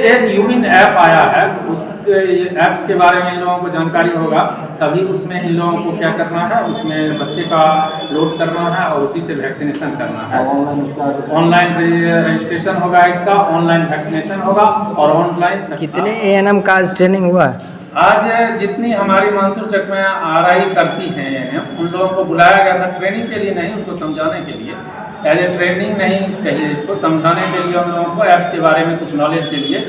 एक यूविन ऐप आया है, उस ऐप्स के बारे में इन लोगों को जानकारी होगा, तभी उसमें इन लोगों को क्या करना है, उसमें बच्चे का लोड करना है और उसी से वैक्सीनेशन करना है। ऑनलाइन रजिस्ट्रेशन होगा, इसका ऑनलाइन वैक्सीनेशन होगा और ऑनलाइन। कितने ANM का ट्रेनिंग हुआ? आज जितनी हमारी मंसूर चक में RI करती हैं ANM, उन लोगों को बुलाया गया था ट्रेनिंग के लिए, नहीं उनको समझाने के लिए, एज ए ट्रेनिंग नहीं कहिए इसको, समझाने के लिए उन लोगों को ऐप्स के बारे में कुछ नॉलेज के लिए।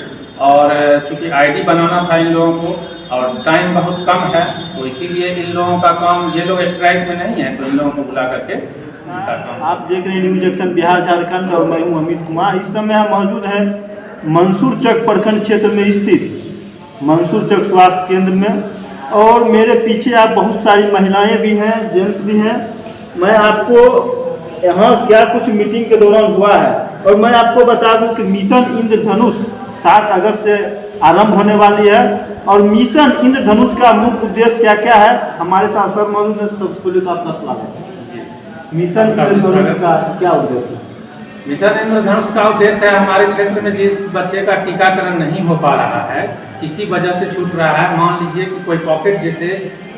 और चूँकि ID बनाना था इन लोगों को और टाइम बहुत कम है, तो इसीलिए इन लोगों का काम, ये लोग स्ट्राइक में नहीं है तो इन लोगों को बुला करके आप देख रहे हैं न्यूज एक्शन बिहार झारखंड और मैं हूँ अमित कुमार। इस समय हम मौजूद हैं मंसूर चक प्रखंड क्षेत्र में स्थित मंसूर चक स्वास्थ्य केंद्र में, और मेरे पीछे आप बहुत सारी महिलाएं भी हैं, जेंट्स भी हैं। मैं आपको यहाँ क्या कुछ मीटिंग के दौरान हुआ है, और मैं आपको बता दूं कि मिशन इंद्रधनुष 7 अगस्त से आरंभ होने वाली है। और मिशन इंद्रधनुष का मुख्य उद्देश्य क्या क्या है, हमारे साथ सर मौजूद है। सबसे पहले तो आपका स्वागत है। मिशन इंद्रधनुष का क्या उद्देश्य है? मिशन इंद्रधनुष का उद्देश्य है, हमारे क्षेत्र में जिस बच्चे का टीकाकरण नहीं हो पा रहा है, किसी वजह से छूट रहा है, मान लीजिए कि कोई पॉकेट जैसे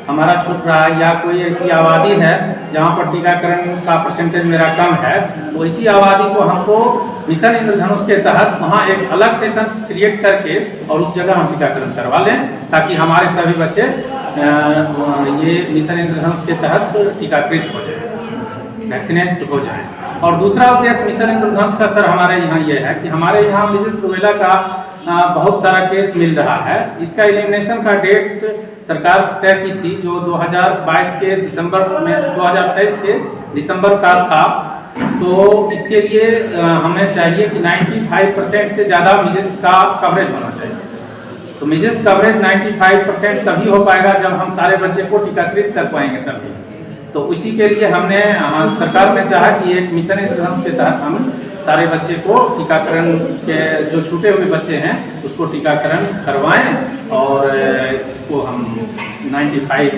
हमारा छूट रहा है, या कोई ऐसी आबादी है जहाँ पर टीकाकरण का परसेंटेज मेरा कम है, तो इसी आबादी को हमको मिशन इंद्रधनुष के तहत वहाँ एक अलग सेशन क्रिएट करके और उस जगह हम टीकाकरण करवा लें, ताकि हमारे सभी बच्चे ये मिशन इंद्रधनुष के तहत टीकाकृत हो जाए, वैक्सीनेट हो जाए। और दूसरा उद्देश्य मिशन इंद्रधनुष का सर हमारे यहाँ ये है कि हमारे यहाँ मीजल्स रूबेला का बहुत सारा केस मिल रहा है। इसका एलिमिनेशन का डेट सरकार तय की थी, जो 2022 के दिसंबर में 2023 के दिसंबर का था। तो इसके लिए हमें चाहिए कि 95% से ज़्यादा मीजल्स का कवरेज होना चाहिए। तो मीजल्स कवरेज 95% तभी हो पाएगा जब हम सारे बच्चे को टीकाकृत कर पाएंगे तभी। तो इसी के लिए हमने सरकार ने चाहा कि एक मिशन इंद्रधनुष के तहत हम सारे बच्चे को टीकाकरण के, जो छूटे हुए बच्चे हैं उसको टीकाकरण करवाएं, और इसको हम 95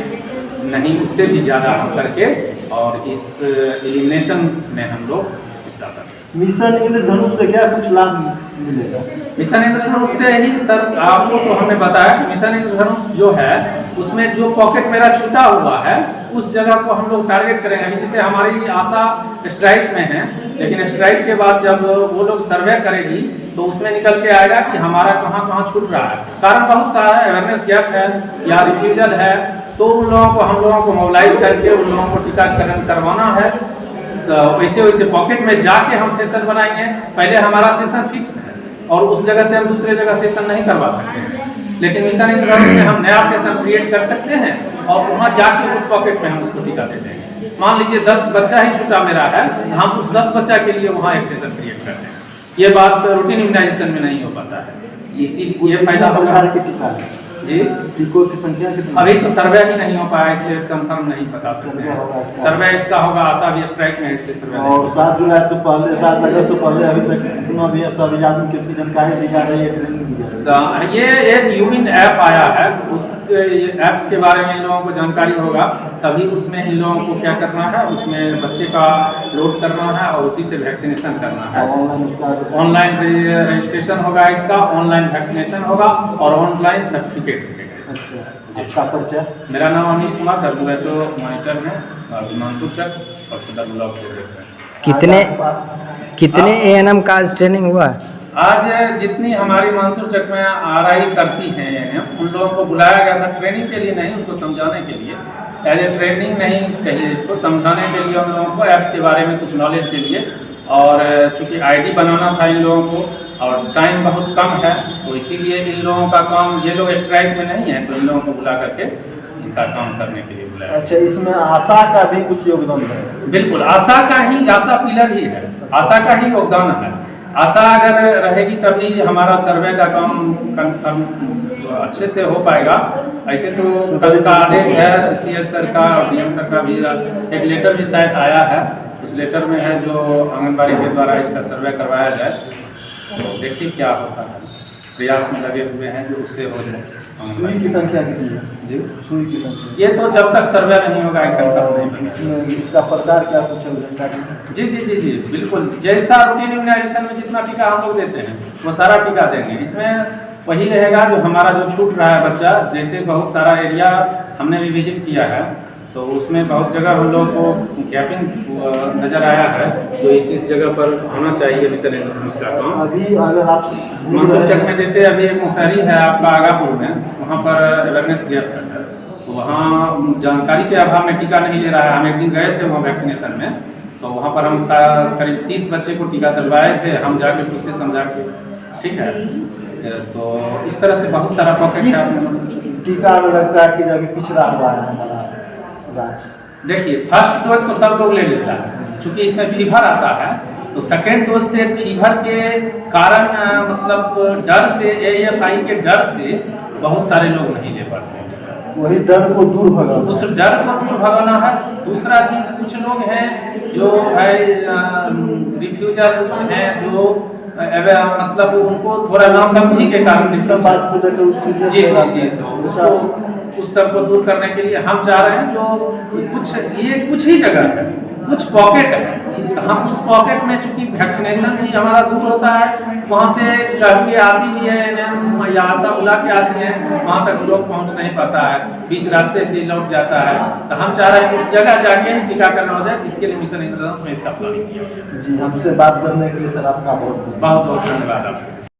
नहीं उससे भी ज़्यादा हम करके और इस एलिमिनेशन में हम लोग हिस्सा करें। मिशन इंद्रधनुष से क्या कुछ लाभ मिलेगा? मिशन इंद्रधनुष से ही सर आपको तो हमने बताया कि मिशन इंद्रधनुष जो है उसमें जो पॉकेट मेरा छूटा हुआ है उस जगह को हम लोग टारगेट करेंगे। जैसे हमारी आशा स्ट्राइक में है, लेकिन स्ट्राइक के बाद जब वो लोग सर्वे करेगी तो उसमें निकल के आएगा कि हमारा कहाँ कहाँ छूट रहा है। कारण बहुत सारा है, अवेयरनेस गैप है या रिफ्यूजल है, तो उन लोगों को हम लोगों को मोबिलाइज करके उन लोगों को टीकाकरण करवाना है। तो वैसे वैसे पॉकेट में जाके हम सेशन बनाएंगे। पहले हमारा सेशन फिक्स है और उस जगह से हम दूसरे जगह सेशन नहीं करवा सकते, लेकिन मिशन इंद्रधनुष में हम नया सेशन क्रिएट कर सकते हैं और वहाँ जाके उस पॉकेट में हम उसको टीका दे देंगे। मान लीजिए 10 बच्चा ही छूटा मेरा है, हम उस 10 बच्चा के लिए वहाँ एक सेशन क्रिएट करते हैं। ये बात रूटीन इम्यूनाइजेशन में नहीं हो पाता है, इसी ये फायदा होगा जी। टीकों की संख्या कितनी? अभी तो सर्वे ही नहीं हो पाया, इससे कंफर्म नहीं बता सकते। सर्वे इसका होगा, आशा भी स्ट्राइक में इसलिए सर्वे। और 7 जुलाई से पहले, 7 अगस्त से पहले अभी तक कितना भी सब आदमी किसकी जानकारी दी जा रही है, ट्रेनिंग दी जा रही है? ये एक यूविन ऐप आया है, उस ऐप्स के बारे में इन लोगों को जानकारी होगा, तभी उसमें इन लोगों को क्या करना है, उसमें बच्चे का लोड करना है और उसी से वैक्सीनेशन करना है। ऑनलाइन रजिस्ट्रेशन होगा, इसका ऑनलाइन वैक्सीनेशन होगा और ऑनलाइन सर्टिफिकेट। आपका परिचय? मेरा नाम अमित कुमार, WHO मॉनिटर में मंसूर चक और सदर ब्लॉक कितने ANM का ट्रेनिंग हुआ? आज जितनी हमारी मंसूर चक में RI करती हैं ANM, उन लोगों को बुलाया गया था ट्रेनिंग के लिए, नहीं उनको समझाने के लिए, एज ए ट्रेनिंग नहीं कहिए इसको, समझाने के लिए उन लोगों को ऐप्स के बारे में कुछ नॉलेज के लिए। और चूँकि ID बनाना था इन लोगों को और टाइम बहुत कम है, तो इसीलिए इन लोगों का काम, ये लोग स्ट्राइक में नहीं है तो इन लोगों को बुला करके इनका काम करने के लिए बुलाया। अच्छा, इसमें आशा का भी कुछ योगदान है? बिल्कुल, आशा पिलर ही है, आशा का ही योगदान है। आशा अगर रहेगी तभी हमारा सर्वे का काम अच्छे से हो पाएगा। ऐसे तो कल का आदेश है CS सर का और DM सर का भी एक लेटर भी शायद आया है, उस लेटर में है जो आंगनबाड़ी के द्वारा इसका सर्वे करवाया जाए, तो देखिए क्या होता है। प्रयास में लगे हुए हैं जो उससे हो जाए। सुई की संख्या कितनी है? जी, सुई की संख्या ये तो जब तक सर्वे नहीं होगा एक कंफर्म नहीं बनेगा। इसका प्रकार क्या कुछ है जानकारी? जी जी जी जी बिल्कुल, जैसा रूटीन इम्यूनाइजेशन में जितना टीका हम लोग देते हैं वो सारा टीका देंगे। इसमें वही रहेगा जो हमारा जो छूट रहा है बच्चा, जैसे बहुत सारा एरिया हमने भी विजिट किया है तो उसमें बहुत जगह हम लोग को गैपिंग नज़र आया है, जो इस जगह पर होना चाहिए मिशन इंद्रधनुष का काम। अभी अगर आप मंसूर चक में जैसे अभी एक मुशहरी है आपका आगापुर में, वहाँ पर अवेयरनेस गया था सर, तो वहाँ जानकारी के अभाव में टीका नहीं ले रहा है। हम एक दिन गए थे वहाँ वैक्सीनेशन में, तो वहाँ पर हम करीब 30 बच्चे को टीका दिलवाए थे, हम जाके खुद से समझा के, ठीक है। तो इस तरह से बहुत सारा पॉकेट है। टीका में लगता है कि जब पिछड़ा हुआ है हमारा राज्य। देखिए फर्स्ट डोज तो सब लोग ले लेता है, क्योंकि इसमें फीवर आता है, तो सेकेंड डोज से फीवर के कारण मतलब डर से AFI के डर से बहुत सारे लोग नहीं ले पाते हैं। वही डर को दूर भगाना, उस डर को दूर भगाना है। दूसरा चीज कुछ लोग हैं जो है रिफ्यूजल हैं, जो मतलब उनको थोड़ा नासमझी के कारण सब बात को लेकर उस चीज़ जी जी जी, तो उसको उस सब को दूर करने के लिए हम चाह रहे हैं जो कुछ ही जगह है, कुछ पॉकेट है, तो हम उस पॉकेट में चूंकि वैक्सीनेशन भी हमारा दूर होता है, वहाँ से लड़के आती भी है NM या आशा बुला के आती है, वहाँ तक लोग पहुँच नहीं पाता है, बीच रास्ते से लौट जाता है। तो हम चाह रहे हैं उस जगह जाके टीकाकरण हो जाए, इसके लिए मिशन इंद्रधनुष में इसका प्लानिंग किया। जी, हमसे बात करने के लिए सर आपका बहुत बहुत बहुत धन्यवाद आपको।